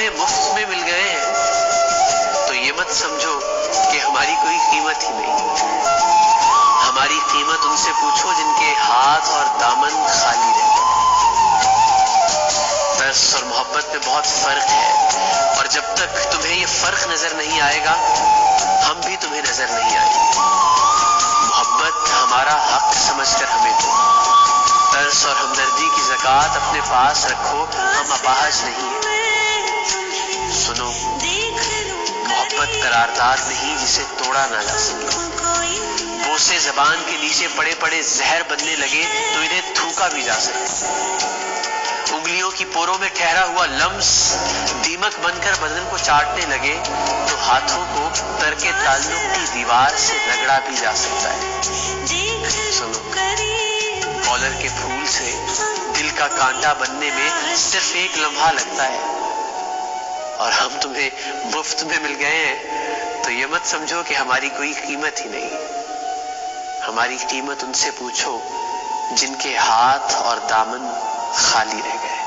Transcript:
तुम्हें मुफ्त में मिल गए हैं तो ये मत समझो कि हमारी कोई कीमत ही नहीं। हमारी कीमत उनसे पूछो जिनके हाथ और दामन खाली रहते हैं। तरस और मोहब्बत में बहुत फर्क है, और जब तक तुम्हें ये फर्क नजर नहीं आएगा हम भी तुम्हें नजर नहीं आएंगे। मोहब्बत हमारा हक समझकर हमें दो। तरस और हमदर्दी की ज़कात अपने पास रखो, हम अपाहज नहीं हैं। सुनो, मोहब्बत करारदाद नहीं जिसे तोड़ा ना जा सके। बोसे ज़बान के नीचे पड़े पड़े जहर बनने लगे तो इन्हें थूका भी जा सके। उंगलियों की पोरों में ठहरा हुआ लम्स दीमक बनकर बदन को चाटने लगे तो हाथों को तरके ताल्लुक की दीवार से रगड़ा भी जा सकता है। सुनो, कॉलर के फूल से दिल का कांटा बनने में सिर्फ एक लम्हा लगता है, और हम तुम्हें मुफ्त में मिल गए हैं तो ये मत समझो कि हमारी कोई कीमत ही नहीं। हमारी कीमत उनसे पूछो जिनके हाथ और दामन खाली रह गए।